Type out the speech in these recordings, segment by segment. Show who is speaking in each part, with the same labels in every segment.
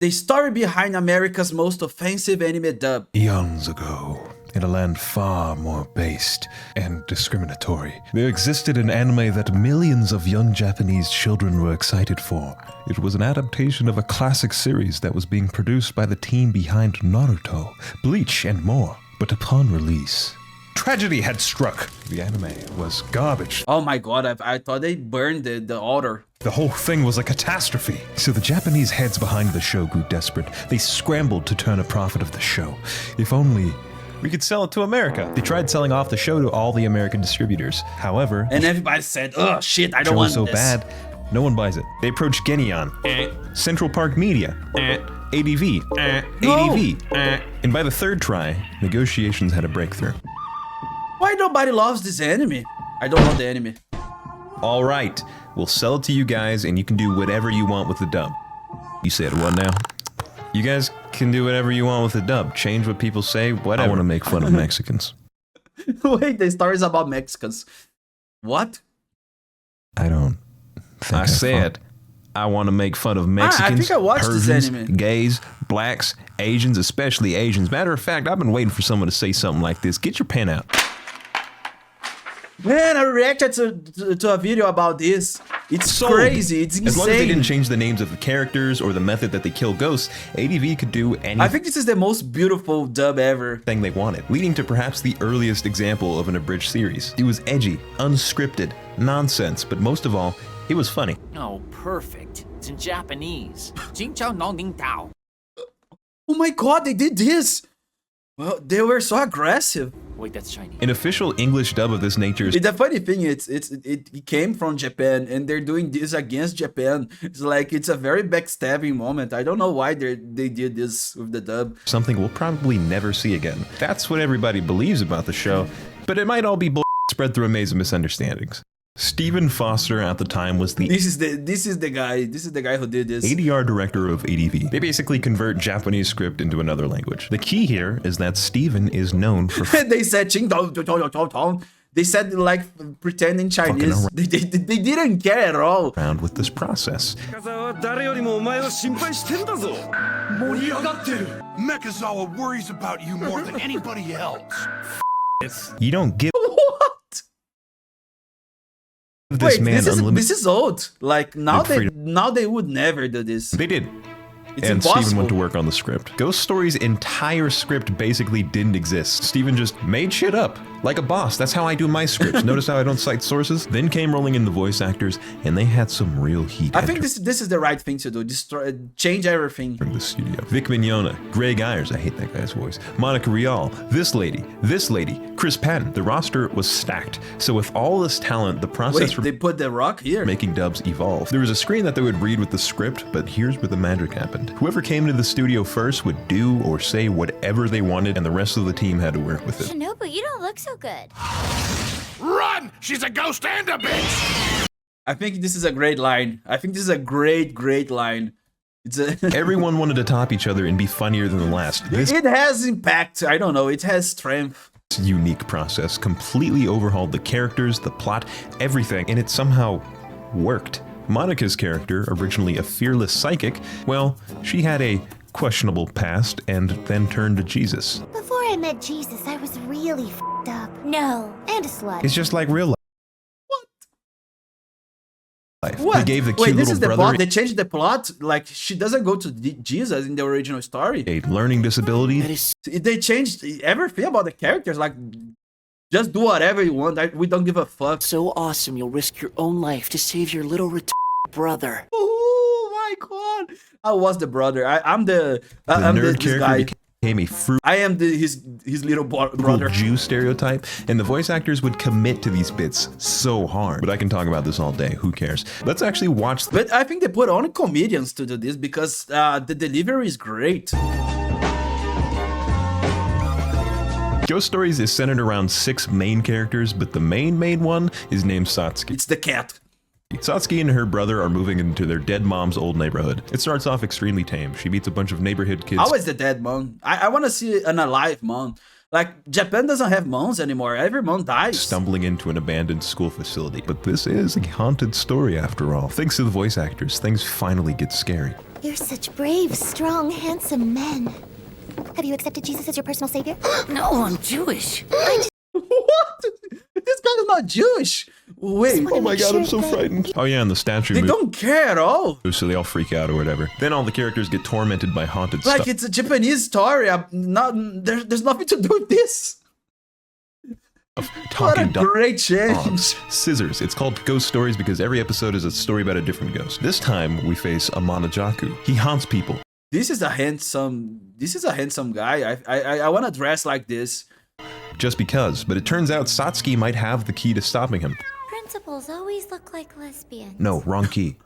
Speaker 1: The story behind America's most offensive anime dub.
Speaker 2: Eons ago, in a land far more based and discriminatory, there existed an anime that millions of young Japanese children were excited for. It was an adaptation of a classic series that was being produced by the team behind Naruto, Bleach, and more. But upon release, tragedy had struck. The anime was garbage.
Speaker 1: Oh my god, I thought they burned the author.
Speaker 2: The whole thing was a catastrophe. So the Japanese heads behind the show grew desperate. They scrambled to turn a profit of the show. If only we could sell it to America. They tried selling off the show to all the American distributors. However,
Speaker 1: and everybody said, oh shit, I don't
Speaker 2: the show
Speaker 1: want
Speaker 2: was so
Speaker 1: this.
Speaker 2: bad, no one buys it. They approached Genion, Central Park Media, ADV, ADV. And by the third try, negotiations had a breakthrough.
Speaker 1: Why nobody loves this anime? I don't know the anime.
Speaker 2: All right, we'll sell it to you guys and you can do whatever you want with the dub. You said what now? You guys can do whatever you want with the dub. Change what people say, whatever. I want to make fun of Mexicans.
Speaker 1: Wait, the story is about Mexicans. What?
Speaker 2: I don't think I said I want to make fun of Mexicans,
Speaker 1: I think I watched
Speaker 2: Persians,
Speaker 1: this anime.
Speaker 2: gays, blacks, Asians, especially Asians. Matter of fact, I've been waiting for someone to say something like this. Get your pen out.
Speaker 1: Man, I reacted to a video about this. It's crazy. It's insane.
Speaker 2: As long as they didn't change the names of the characters or the method that they kill ghosts, ADV could do anything.
Speaker 1: I think this is the most beautiful dub ever.
Speaker 2: Thing they wanted, leading to perhaps the earliest example of an abridged series. It was edgy, unscripted, nonsense, but most of all, it was funny.
Speaker 3: Oh, perfect. It's in Japanese. Jing Chao Nong Ning Tao.
Speaker 1: Oh my god, they did this! Well, they were so aggressive.
Speaker 3: Wait, that's Chinese.
Speaker 2: An official English dub of this nature is
Speaker 1: The funny thing is, it came from Japan, and they're doing this against Japan. It's like, it's a very backstabbing moment. I don't know why they did this with the dub.
Speaker 2: something we'll probably never see again. That's what everybody believes about the show, but it might all be bull spread through a maze of misunderstandings. Stephen Foster at the time was the
Speaker 1: This is the guy who did this.
Speaker 2: ADR director of ADV. They basically convert Japanese script into another language. The key here is that Stephen is known for
Speaker 1: They said ching dong dong dong dong dong. They said like pretending Chinese.
Speaker 2: around.
Speaker 1: They didn't care at all.
Speaker 2: around with this process.
Speaker 4: Mekazawa worries about you more than anybody else.
Speaker 2: You don't give
Speaker 1: What?
Speaker 2: this
Speaker 1: Wait,
Speaker 2: man unlimited.
Speaker 1: this is old. Like now
Speaker 2: freedom.
Speaker 1: they would never do this.
Speaker 2: They did.
Speaker 1: It's
Speaker 2: And Steven
Speaker 1: impossible.
Speaker 2: went to work on the script. Ghost Story's entire script basically didn't exist. Steven just made shit up. Like a boss. That's how I do my scripts. Notice how I don't cite sources? Then came rolling in the voice actors, and they had some real heat.
Speaker 1: I think this is the right thing to do. Change everything.
Speaker 2: From the studio. Vic Mignogna, Greg Ayers, I hate that guy's voice, Monica Rial, this lady, Chris Patton. The roster was stacked. So with all this talent, the process
Speaker 1: Wait,
Speaker 2: for
Speaker 1: they put the rock here.
Speaker 2: making dubs evolved. There was a screen that they would read with the script, but here's where the magic happened. Whoever came into the studio first would do or say whatever they wanted, and the rest of the team had to work with it.
Speaker 5: Shinobu, you don't look so good.
Speaker 4: Run! She's a ghost and a bitch!
Speaker 1: I think this is a great line. I think this is a great line. It's a
Speaker 2: Everyone wanted to top each other and be funnier than the last. This
Speaker 1: it has impact. I don't know. It has strength.
Speaker 2: unique process completely overhauled the characters, the plot, everything, and it somehow worked. Monica's character, originally a fearless psychic, well, she had a questionable past and then turned to Jesus.
Speaker 5: Before I met Jesus, I was really f***ed up. No, and a slut.
Speaker 2: It's just like real life.
Speaker 1: What?
Speaker 2: They gave the
Speaker 1: Wait,
Speaker 2: cute
Speaker 1: this
Speaker 2: little
Speaker 1: is the
Speaker 2: brother
Speaker 1: plot. They changed the plot. Like she doesn't go to Jesus in the original story.
Speaker 2: a learning disability.
Speaker 3: That is
Speaker 1: They changed everything about the characters. Like, just do whatever you want. We don't give a fuck.
Speaker 3: so awesome you'll risk your own life to save your little brother.
Speaker 1: Oh my god! I was the brother. I'm
Speaker 2: The
Speaker 1: I'm
Speaker 2: nerd
Speaker 1: this
Speaker 2: character
Speaker 1: guy.
Speaker 2: became a fruit
Speaker 1: I am his little brother.
Speaker 2: Jew stereotype, and the voice actors would commit to these bits so hard. But I can talk about this all day. Who cares? Let's actually watch the
Speaker 1: But I think they put only comedians to do this because the delivery is great.
Speaker 2: Ghost Stories is centered around 6 main characters, but the main one is named Satsuki.
Speaker 1: It's the cat.
Speaker 2: Satsuki and her brother are moving into their dead mom's old neighborhood. It starts off extremely tame. She meets a bunch of neighborhood kids.
Speaker 1: Always the dead mom. I want to see an alive mom. Like, Japan doesn't have Mons anymore. Every Mon dies.
Speaker 2: Stumbling into an abandoned school facility. But this is a haunted story after all. Thanks to the voice actors, things finally get scary.
Speaker 5: You're such brave, strong, handsome men. Have you accepted Jesus as your personal savior?
Speaker 3: No, I'm Jewish.
Speaker 1: What? This guy is not Jewish. Wait.
Speaker 5: Oh my God, I'm so
Speaker 2: Frightened. Oh yeah, and the statue
Speaker 1: They
Speaker 2: moves,
Speaker 1: don't care at all.
Speaker 2: so they all freak out or whatever. Then all the characters get tormented by haunted
Speaker 1: Like,
Speaker 2: stuff.
Speaker 1: it's a Japanese story. There's nothing to do with this. What a
Speaker 2: Talking
Speaker 1: great change.
Speaker 2: dogs, scissors. It's called Ghost Stories because every episode is a story about a different ghost. This time we face Amanajaku. He haunts people.
Speaker 1: This is a handsome guy. I want to dress like this.
Speaker 2: Just because, but it turns out Satsuki might have the key to stopping him.
Speaker 5: Principals always look like lesbians.
Speaker 2: No, wrong key.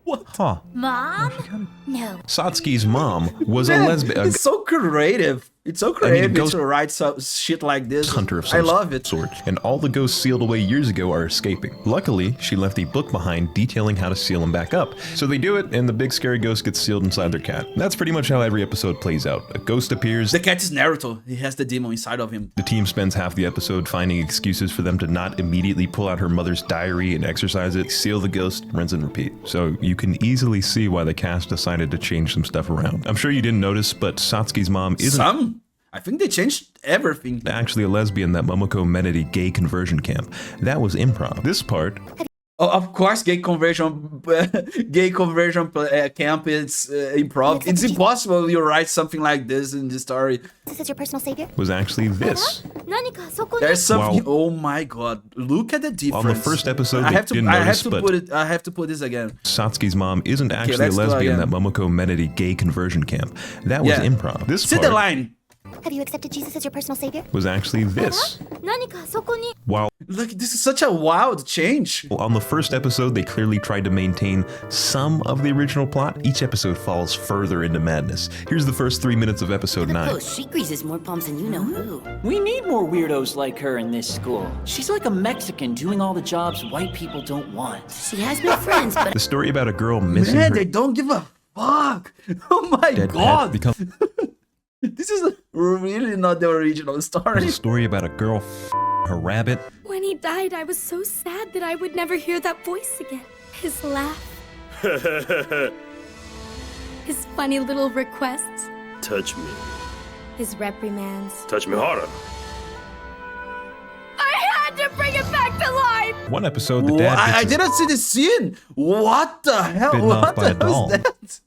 Speaker 1: What?
Speaker 2: Huh.
Speaker 5: Mom? No.
Speaker 2: Satsuki's mom was a
Speaker 1: Man,
Speaker 2: lesbian.
Speaker 1: It's so creative. It's so creative
Speaker 2: ghost
Speaker 1: to write shit like this.
Speaker 2: Hunter of
Speaker 1: I
Speaker 2: some
Speaker 1: love it.
Speaker 2: sort, and all the ghosts sealed away years ago are escaping. Luckily, she left a book behind detailing how to seal them back up. So they do it, and the big scary ghost gets sealed inside their cat. That's pretty much how every episode plays out. A ghost appears.
Speaker 1: The cat is Naruto. He has the demon inside of him.
Speaker 2: The team spends half the episode finding excuses for them to not immediately pull out her mother's diary and exercise it, seal the ghost, rinse and repeat. So you can easily see why the cast decided to change some stuff around. I'm sure you didn't notice, but Satsuki's mom isn't
Speaker 1: I think they changed everything.
Speaker 2: actually a lesbian that Momoko met at a gay conversion camp. That was improv. This part
Speaker 1: Oh, of course, gay conversion camp is improv. It's impossible you write something like this in the story.
Speaker 5: This is your personal savior?
Speaker 2: was actually this.
Speaker 1: There's something.
Speaker 2: Wow.
Speaker 1: Oh my god! Look at the difference.
Speaker 2: On the first episode,
Speaker 1: I
Speaker 2: they
Speaker 1: have to.
Speaker 2: didn't
Speaker 1: I have
Speaker 2: notice,
Speaker 1: to
Speaker 2: but
Speaker 1: put it. I have to put this again.
Speaker 2: Satsuki's mom isn't actually a
Speaker 1: let's do it
Speaker 2: lesbian that
Speaker 1: again.
Speaker 2: Momoko met at a gay conversion camp. That was
Speaker 1: Yeah.
Speaker 2: improv. This
Speaker 1: See the
Speaker 2: part
Speaker 1: line.
Speaker 5: Have you accepted Jesus as your personal savior?
Speaker 2: was actually this. While
Speaker 1: Look, this is such a wild change.
Speaker 2: on the first episode, they clearly tried to maintain some of the original plot. Each episode falls further into madness. Here's the first 3 minutes of episode 9.
Speaker 6: Oh, she greases more palms than you know who.
Speaker 3: We need more weirdos like her in this school. She's like a Mexican doing all the jobs white people don't want.
Speaker 6: She has been friends, but
Speaker 2: The story about a girl missing
Speaker 1: Man,
Speaker 2: her
Speaker 1: they don't give a fuck. Oh my
Speaker 2: dead
Speaker 1: god.
Speaker 2: pet becomes
Speaker 1: This is really not the original story.
Speaker 2: a story about a girl her rabbit.
Speaker 7: When he died, I was so sad that I would never hear that voice again. His laugh. His funny little requests.
Speaker 8: Touch me.
Speaker 7: His reprimands.
Speaker 8: Touch me harder.
Speaker 7: I had to bring it back to life!
Speaker 2: One episode, the dad
Speaker 1: I
Speaker 2: gets his
Speaker 1: didn't see the scene. What the hell?
Speaker 2: Bitten off
Speaker 1: What
Speaker 2: by a
Speaker 1: the hell
Speaker 2: doll.
Speaker 1: is that?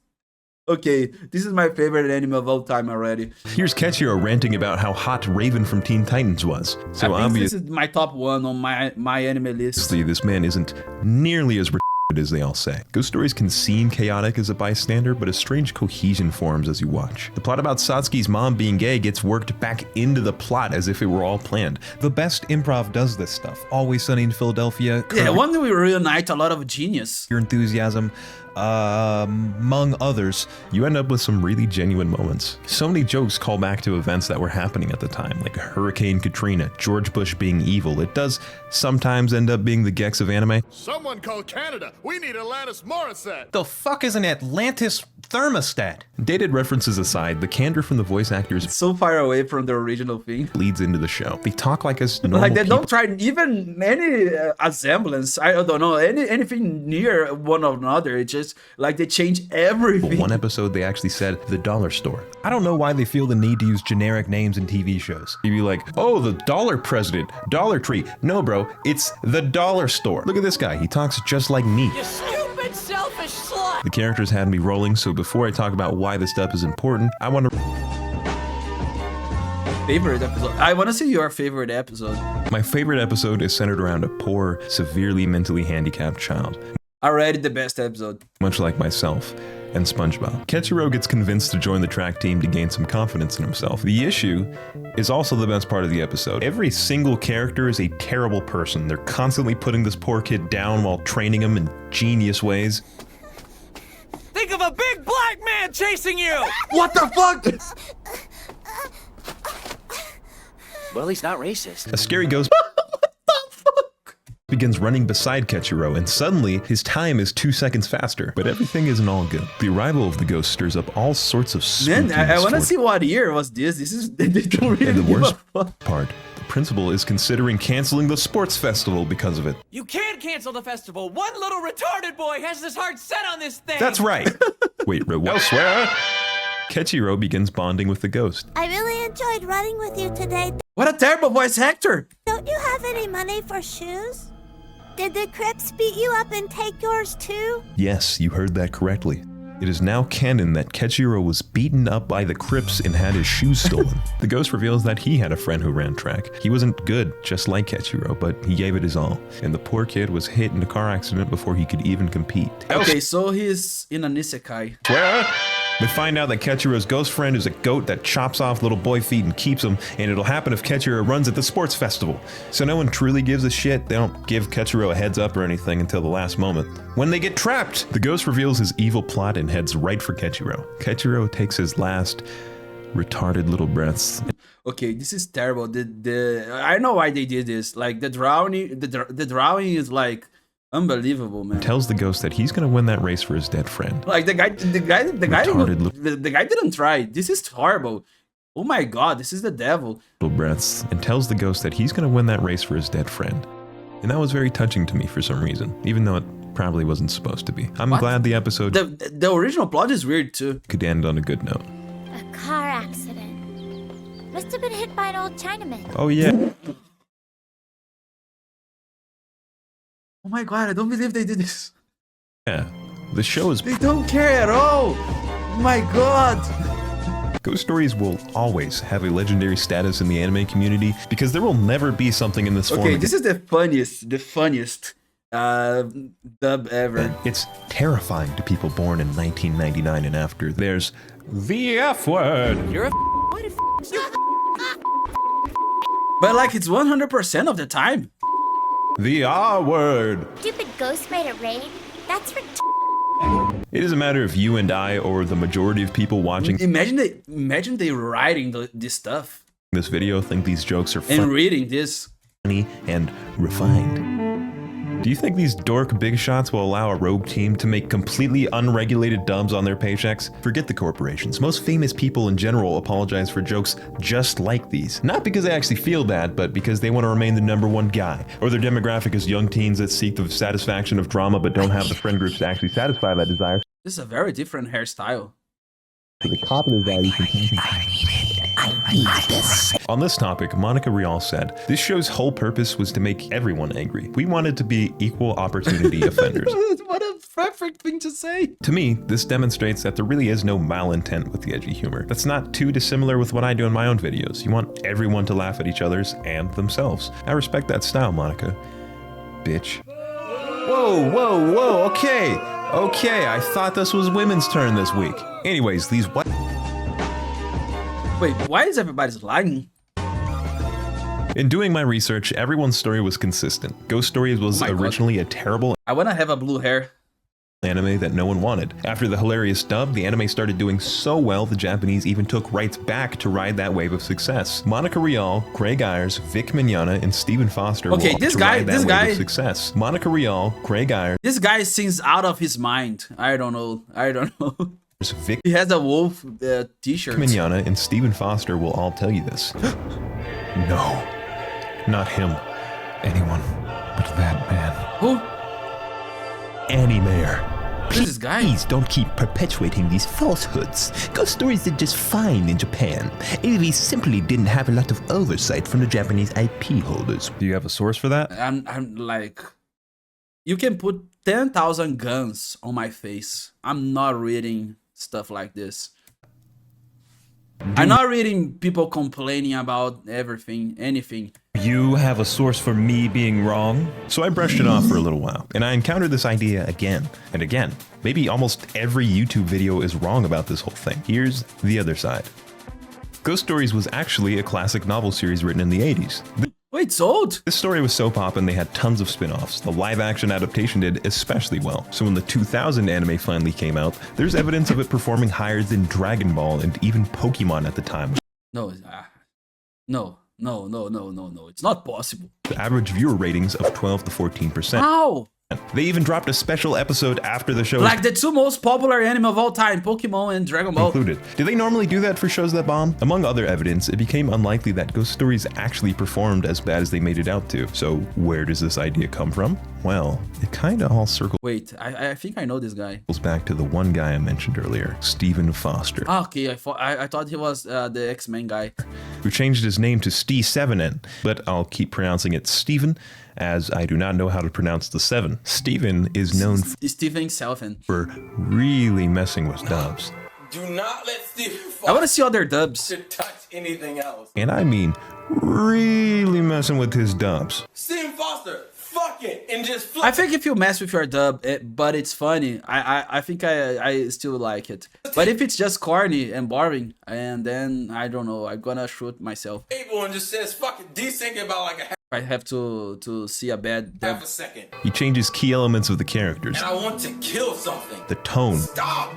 Speaker 1: Okay, this is my favorite anime of all time already.
Speaker 2: Here's Ketchiro ranting about how hot Raven from Teen Titans was. So
Speaker 1: I think
Speaker 2: obviously,
Speaker 1: this is my top one on my anime list.
Speaker 2: this man isn't nearly as retarded as they all say. Ghost stories can seem chaotic as a bystander, but a strange cohesion forms as you watch. The plot about Satsuki's mom being gay gets worked back into the plot as if it were all planned.
Speaker 9: The best improv does this stuff. Always Sunny in Philadelphia.
Speaker 1: Yeah, one that we reunite a lot of genius.
Speaker 9: Your enthusiasm, among others.
Speaker 2: You end up with some really genuine moments. So many jokes call back to events that were happening at the time, like Hurricane Katrina, George Bush being evil. It does sometimes end up being the Gex of anime.
Speaker 4: Someone call Canada. We need Alanis Morissette.
Speaker 9: The fuck is an Atlantis thermostat?
Speaker 2: Dated references aside, the candor from the voice actors
Speaker 1: So far away from the original thing.
Speaker 2: bleeds into the show. They talk like us normal
Speaker 1: Like they
Speaker 2: people.
Speaker 1: don't try even any semblance. I don't know anything near one another. It's just like they change everything.
Speaker 2: One episode, they actually said the dollar store.
Speaker 9: I don't know why they feel the need to use generic names in TV shows.
Speaker 2: You'd be like, oh, the dollar president, Dollar Tree. No, bro, it's the dollar store. Look at this guy. He talks just like me.
Speaker 3: You stupid, selfish slut!
Speaker 2: The characters had me rolling, so before I talk about why this stuff is important, I want to...
Speaker 1: Favorite episode. I want to see your favorite episode.
Speaker 2: My favorite episode is centered around a poor, severely mentally handicapped child.
Speaker 1: Already the best episode.
Speaker 2: Much like myself and SpongeBob. Ketchiro gets convinced to join the track team to gain some confidence in himself. The issue is also the best part of the episode. Every single character is a terrible person. They're constantly putting this poor kid down while training him in genius ways.
Speaker 3: Think of a big black man chasing you!
Speaker 1: What the fuck?
Speaker 3: Well, he's not racist.
Speaker 2: A scary ghost begins running beside Kechiro, and suddenly his time is 2 seconds faster. But everything isn't all good. The arrival of the ghost stirs up all sorts of spookiness.
Speaker 1: Man, I want to see what year was this. This is they don't really
Speaker 2: And the
Speaker 1: give
Speaker 2: worst
Speaker 1: a fuck.
Speaker 2: part, the principal is considering canceling the sports festival because of it.
Speaker 3: You can't cancel the festival. One little retarded boy has his heart set on this thing.
Speaker 2: That's right. Wait, elsewhere? Kechiro begins bonding with the ghost.
Speaker 5: I really enjoyed running with you today.
Speaker 1: What a terrible voice actor.
Speaker 5: Don't you have any money for shoes? Did the Crips beat you up and take yours too?
Speaker 2: Yes, you heard that correctly. It is now canon that Kechiro was beaten up by the Crips and had his shoes stolen. The ghost reveals that he had a friend who ran track. He wasn't good, just like Kechiro, but he gave it his all. And the poor kid was hit in a car accident before he could even compete.
Speaker 1: Okay, so he's in an isekai.
Speaker 2: Where? We find out that Kechiro's ghost friend is a goat that chops off little boy feet and keeps them, and it'll happen if Kechiro runs at the sports festival. So no one truly gives a shit. They don't give Kechiro a heads up or anything until the last moment. When they get trapped, the ghost reveals his evil plot and heads right for Kechiro. Kechiro takes his last retarded little breaths.
Speaker 1: Okay, this is terrible. I know why they did this. Like the drawing, the drawing is like unbelievable, man.
Speaker 2: Tells the ghost that he's gonna win that race for his dead friend.
Speaker 1: Like the guy didn't try. This is horrible. Oh my god, this is the devil.
Speaker 2: Little breaths, and tells the ghost that he's gonna win that race for his dead friend. And that was very touching to me for some reason, even though it probably wasn't supposed to be. I'm glad the episode
Speaker 1: the original plot is weird too.
Speaker 2: could end on a good note.
Speaker 5: A car accident. Must have been hit by an old Chinaman.
Speaker 2: Oh yeah.
Speaker 1: Oh my god, I don't believe they did this.
Speaker 2: Yeah. The show is
Speaker 1: They don't care at all. Oh my god.
Speaker 2: Ghost stories will always have a legendary status in the anime community because there will never be something in this form.
Speaker 1: Okay, this is the funniest dub ever.
Speaker 2: It's terrifying to people born in 1999 and after. There's the F word.
Speaker 3: You're a what if
Speaker 1: But like it's 100% of the time.
Speaker 2: The R word.
Speaker 5: Stupid ghost made a raid? That's for
Speaker 2: It is a matter of you and I, or the majority of people watching
Speaker 1: Imagine they writing this stuff
Speaker 2: this video, think these jokes are
Speaker 1: and reading this.
Speaker 2: funny and refined. Do you think these dork big shots will allow a rogue team to make completely unregulated dubs on their paychecks? Forget the corporations. Most famous people in general apologize for jokes just like these. Not because they actually feel bad, but because they want to remain the #1 guy. Or their demographic is young teens that seek the satisfaction of drama but don't have the friend groups to actually satisfy that desire.
Speaker 1: This is a very different hairstyle.
Speaker 2: The copy value On this topic, Monica Rial said, "This show's whole purpose was to make everyone angry. We wanted to be equal opportunity offenders."
Speaker 1: What a perfect thing to say.
Speaker 2: To me, this demonstrates that there really is no malintent with the edgy humor. That's not too dissimilar with what I do in my own videos. You want everyone to laugh at each other's and themselves. I respect that style, Monica. Bitch. Whoa, okay, I thought this was women's turn this week. Anyways, these white...
Speaker 1: Wait, why is everybody lying?
Speaker 2: In doing my research, everyone's story was consistent. Ghost Stories was originally a terrible
Speaker 1: I wanna have a blue hair.
Speaker 2: anime that no one wanted. After the hilarious dub, the anime started doing so well the Japanese even took rights back to ride that wave of success. Monica Rial, Craig Ayers, Vic Mignogna, and Stephen Foster
Speaker 1: Okay,
Speaker 2: walked
Speaker 1: this
Speaker 2: to
Speaker 1: guy-
Speaker 2: ride that
Speaker 1: this
Speaker 2: wave
Speaker 1: guy-
Speaker 2: of success. Monica Rial, Craig Ayers,
Speaker 1: This guy seems out of his mind. I don't know.
Speaker 2: Vic
Speaker 1: He has a wolf t-shirt.
Speaker 2: Mignogna, and Stephen Foster will all tell you this. No, not him. Anyone but that man.
Speaker 1: Who?
Speaker 2: Annie Mayer.
Speaker 1: Who's this guy?
Speaker 8: Please don't keep perpetuating these falsehoods. Ghost Stories did just fine in Japan. AV simply didn't have a lot of oversight from the Japanese IP holders.
Speaker 2: Do you have a source for that?
Speaker 1: I'm like, you can put 10,000 guns on my face. I'm not reading stuff like this. I'm not reading people complaining about everything, anything.
Speaker 2: You have a source for me being wrong? So I brushed it off for a little while, and I encountered this idea again and again. Maybe almost every YouTube video is wrong about this whole thing. Here's the other side. Ghost Stories was actually a classic novel series written in the 80s.
Speaker 1: Wait, it's old?
Speaker 2: This story was so poppin' they had tons of spin-offs. The live-action adaptation did especially well. So when the 2000 anime finally came out, there's evidence of it performing higher than Dragon Ball and even Pokemon at the time.
Speaker 1: No, No, no, no, no, no. It's not possible.
Speaker 2: Average viewer ratings of 12 to 14%.
Speaker 1: How?
Speaker 2: They even dropped a special episode after the show
Speaker 1: Like the two most popular anime of all time, Pokemon and Dragon Ball.
Speaker 2: included. Do they normally do that for shows that bomb? Among other evidence, it became unlikely that Ghost Stories actually performed as bad as they made it out to. So where does this idea come from? Well, it kinda all circles
Speaker 1: Wait, I think I know this guy.
Speaker 2: back to the one guy I mentioned earlier, Stephen Foster,
Speaker 1: Ah, okay, I thought he was the X-Men guy.
Speaker 2: who changed his name to Steve7N, but I'll keep pronouncing it Steven, as I do not know how to pronounce the 7. Steven is known
Speaker 1: Steven Selfen.
Speaker 2: for really messing with dubs.
Speaker 10: Do not let Stephen
Speaker 1: I want to see other dubs.
Speaker 10: Foster touch anything else.
Speaker 2: And I mean really messing with his dubs.
Speaker 10: Stephen Foster, fuck it, and just
Speaker 1: I think if you mess with your dub, but it's funny, I think I still like it. But if it's just corny and boring, and then I don't know, I'm gonna shoot myself.
Speaker 10: Able and just says fucking desync about like a
Speaker 1: I have to see a bad dub.
Speaker 10: half a second.
Speaker 2: He changes key elements of the characters,
Speaker 10: And I want to kill something.
Speaker 2: the tone.
Speaker 10: Stop!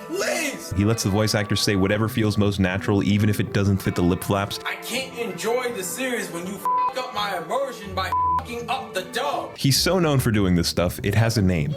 Speaker 10: Please!
Speaker 2: He lets the voice actor say whatever feels most natural, even if it doesn't fit the lip flaps.
Speaker 10: I can't enjoy the series when you f up my immersion by f***ing up the dub.
Speaker 2: He's so known for doing this stuff, it has a name.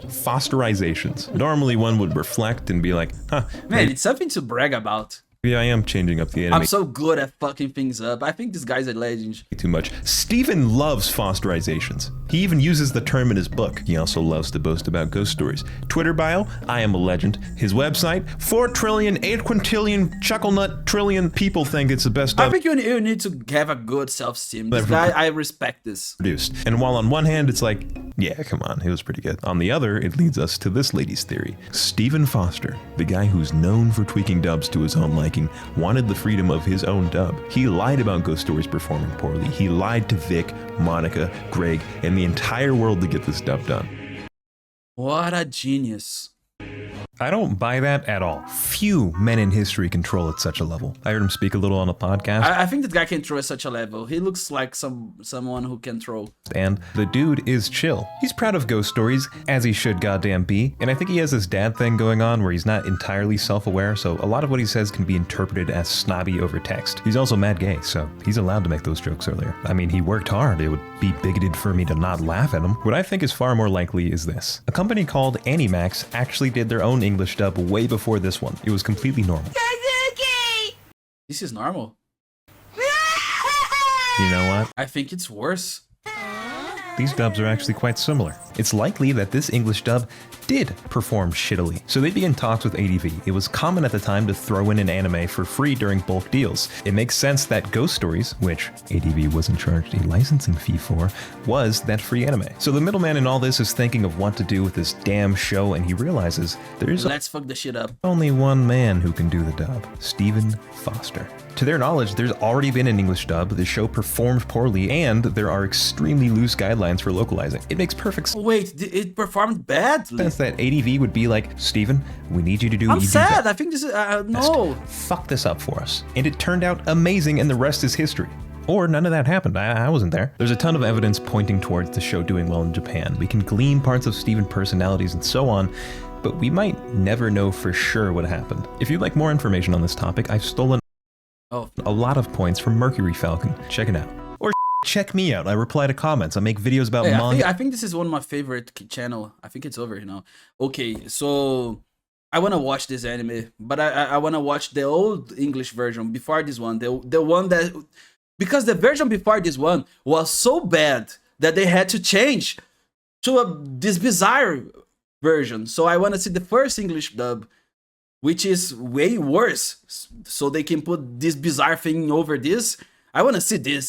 Speaker 2: Fosterizations. Normally one would reflect and be like, huh,
Speaker 1: Man, it's something to brag about.
Speaker 2: maybe I am changing up the anime
Speaker 1: I'm so good at fucking things up. I think this guy's a legend.
Speaker 2: too much. Steven loves fosterizations. He even uses the term in his book. He also loves to boast about ghost stories. Twitter bio, I am a legend. His website, 4 trillion, 8 quintillion, chucklenut trillion people think it's the best
Speaker 1: I
Speaker 2: I've
Speaker 1: think you need to have a good self-esteem. This guy, I respect this.
Speaker 2: produced. And while on one hand it's like, yeah, come on, it was pretty good. On the other, it leads us to this lady's theory. Stephen Foster, the guy who's known for tweaking dubs to his own liking, wanted the freedom of his own dub. He lied about Ghost Stories performing poorly. He lied to Vic, Monica, Greg, and the entire world to get this dub done.
Speaker 1: What a genius.
Speaker 9: I don't buy that at all. Few men in history control at such a level. I heard him speak a little on a podcast.
Speaker 1: I think this guy can throw at such a level. He looks like someone who can throw.
Speaker 9: And the dude is chill. He's proud of Ghost Stories, as he should goddamn be, and I think he has this dad thing going on where he's not entirely self-aware, so a lot of what he says can be interpreted as snobby over text. He's also mad gay, so he's allowed to make those jokes earlier. I mean, he worked hard. It would be bigoted for me to not laugh at him. What I think is far more likely is this. A company called Animax actually did their own English dub way before this one. It was completely normal.
Speaker 1: This is normal.
Speaker 9: You know what?
Speaker 1: I think it's worse.
Speaker 9: These dubs are actually quite similar. It's likely that this English dub did perform shittily, so they began talks with ADV. It was common at the time to throw in an anime for free during bulk deals. It makes sense that Ghost Stories, which ADV wasn't charged a licensing fee for, was that free anime. So the middleman in all this is thinking of what to do with this damn show, and he realizes there's
Speaker 1: Let's fuck the shit up.
Speaker 9: only one man who can do the dub, Stephen Foster. To their knowledge, there's already been an English dub, the show performed poorly, and there are extremely loose guidelines for localizing. It makes perfect
Speaker 1: Wait, it performed badly.
Speaker 9: sense that ADV would be like, Stephen, we need you to do
Speaker 1: I'm
Speaker 9: EV
Speaker 1: sad.
Speaker 9: dub.
Speaker 1: I think this is no.
Speaker 9: Fuck this up for us. And it turned out amazing, and the rest is history. Or none of that happened. I wasn't there. There's a ton of evidence pointing towards the show doing well in Japan. We can glean parts of Stephen personalities and so on, but we might never know for sure what happened. If you'd like more information on this topic, I've stolen a lot of points from Mercury Falcon. Check it out. Or check me out. I reply to comments. I make videos about
Speaker 1: Hey,
Speaker 9: manga.
Speaker 1: I think this is one of my favorite channel. I think it's over now. Okay, so I want to watch this anime, but I want to watch the old English version before this one. The one that, because the version before this one was so bad that they had to change to this bizarre version. So I want to see the first English dub, which is way worse, so they can put this bizarre thing over this. I want to see this.